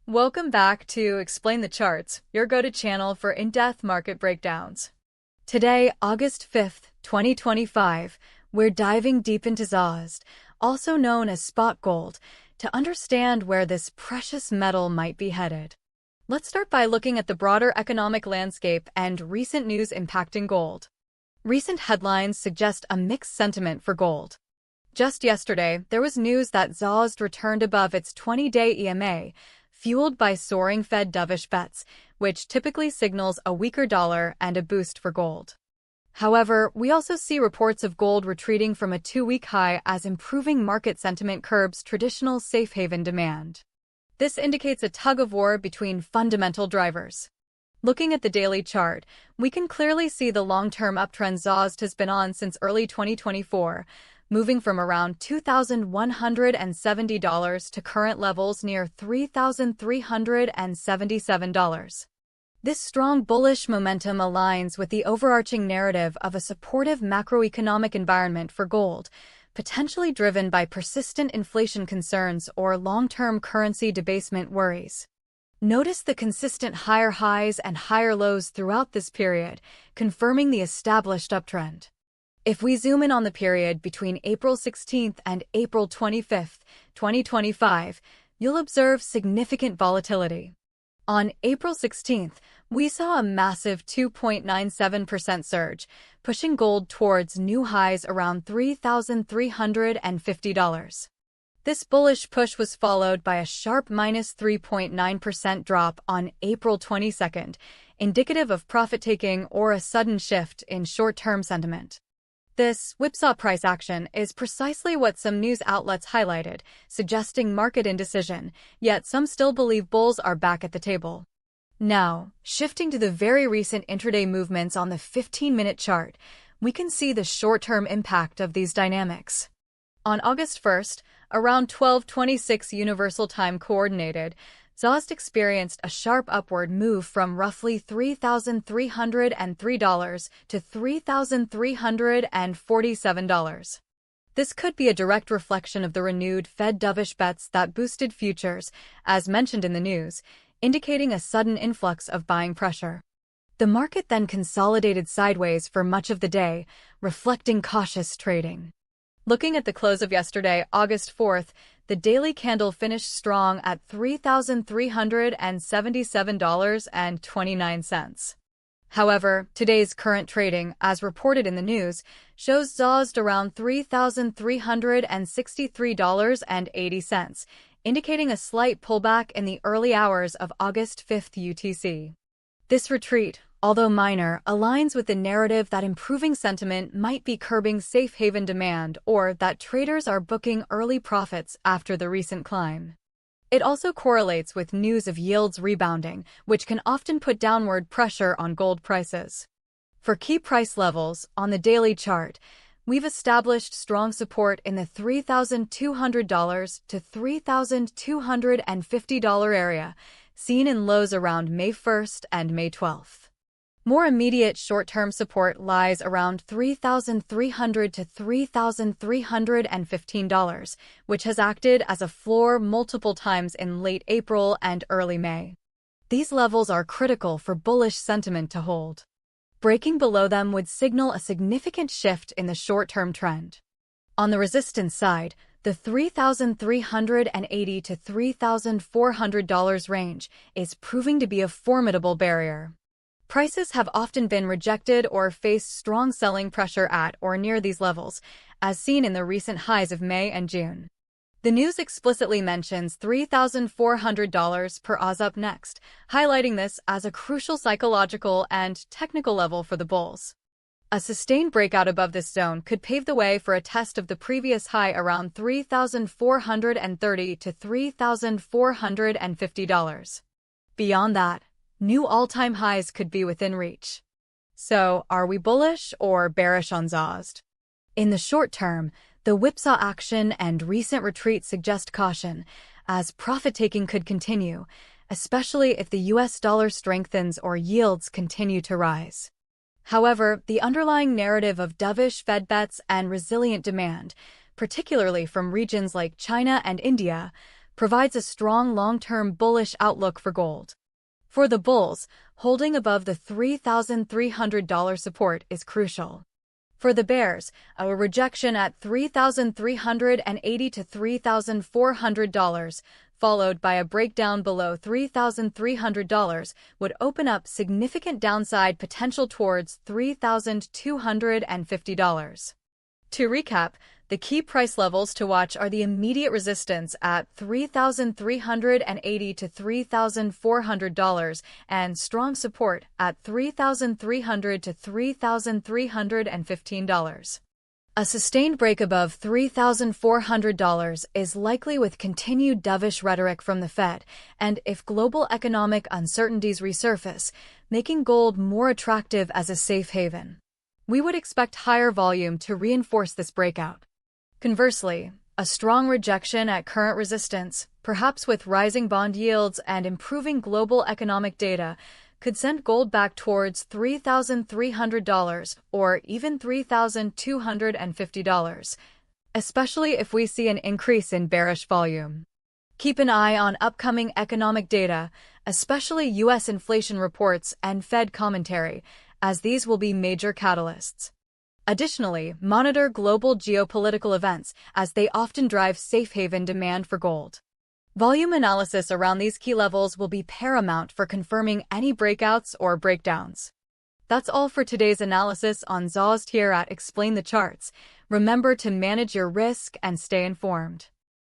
Welcome back to Explain the Charts, your go-to channel for in-depth market breakdowns. Today, August 5th, 2025, we're diving deep into XAUUSD, also known as spot gold, to understand where this precious metal might be headed. Let's start by looking at the broader economic landscape and recent news impacting gold. Recent headlines suggest a mixed sentiment for gold. Just yesterday, there was news that XAUUSD returned above its 20-day EMA, fueled by soaring Fed dovish bets, which typically signals a weaker dollar and a boost for gold. However, we also see reports of gold retreating from a two-week high as improving market sentiment curbs traditional safe haven demand. This indicates a tug-of-war between fundamental drivers. Looking at the daily chart, we can clearly see the long-term uptrend XAUUSD has been on since early 2024, moving from around $2,170 to current levels near $3,377. This strong bullish momentum aligns with the overarching narrative of a supportive macroeconomic environment for gold, potentially driven by persistent inflation concerns or long-term currency debasement worries. Notice the consistent higher highs and higher lows throughout this period, confirming the established uptrend. If we zoom in on the period between April 16th and April 25th, 2025, you'll observe significant volatility. On April 16th, we saw a massive 2.97% surge, pushing gold towards new highs around $3,350. This bullish push was followed by a sharp minus 3.9% drop on April 22nd, indicative of profit-taking or a sudden shift in short-term sentiment. This whipsaw price action is precisely what some news outlets highlighted, suggesting market indecision, yet some still believe bulls are back at the table. Now, shifting to the very recent intraday movements on the 15-minute chart, we can see the short-term impact of these dynamics. On August 1st, around 12:26 Universal Time Coordinated, XAUUSD experienced a sharp upward move from roughly $3,303 to $3,347. This could be a direct reflection of the renewed Fed dovish bets that boosted futures, as mentioned in the news, indicating a sudden influx of buying pressure. The market then consolidated sideways for much of the day, reflecting cautious trading. Looking at the close of yesterday, August 4th, the daily candle finished strong at $3,377.29. However, today's current trading, as reported in the news, shows XAUUSD around $3,363.80, indicating a slight pullback in the early hours of August 5th UTC. This retreat, although minor, aligns with the narrative that improving sentiment might be curbing safe haven demand or that traders are booking early profits after the recent climb. It also correlates with news of yields rebounding, which can often put downward pressure on gold prices. For key price levels, on the daily chart, we've established strong support in the $3,200 to $3,250 area, seen in lows around May 1st and May 12th. More immediate short-term support lies around $3,300 to $3,315, which has acted as a floor multiple times in late April and early May. These levels are critical for bullish sentiment to hold. Breaking below them would signal a significant shift in the short-term trend. On the resistance side, the $3,380 to $3,400 range is proving to be a formidable barrier. Prices have often been rejected or faced strong selling pressure at or near these levels, as seen in the recent highs of May and June. The news explicitly mentions $3,400 per Oz up next, highlighting this as a crucial psychological and technical level for the bulls. A sustained breakout above this zone could pave the way for a test of the previous high around $3,430 to $3,450. Beyond that, new all-time highs could be within reach. So, are we bullish or bearish on XAUUSD? In the short term, the whipsaw action and recent retreat suggest caution, as profit-taking could continue, especially if the US dollar strengthens or yields continue to rise. However, the underlying narrative of dovish Fed bets and resilient demand, particularly from regions like China and India, provides a strong long-term bullish outlook for gold. For the bulls, holding above the $3,300 support is crucial. For the bears, a rejection at $3,380 to $3,400, followed by a breakdown below $3,300, would open up significant downside potential towards $3,250. To recap, the key price levels to watch are the immediate resistance at $3,380 to $3,400 and strong support at $3,300 to $3,315. A sustained break above $3,400 is likely with continued dovish rhetoric from the Fed, and if global economic uncertainties resurface, making gold more attractive as a safe haven. We would expect higher volume to reinforce this breakout. Conversely, a strong rejection at current resistance, perhaps with rising bond yields and improving global economic data, could send gold back towards $3,300 or even $3,250, especially if we see an increase in bearish volume. Keep an eye on upcoming economic data, especially U.S. inflation reports and Fed commentary, as these will be major catalysts. Additionally, monitor global geopolitical events as they often drive safe haven demand for gold. Volume analysis around these key levels will be paramount for confirming any breakouts or breakdowns. That's all for today's analysis on XAUUSD here at Explain the Charts. Remember to manage your risk and stay informed.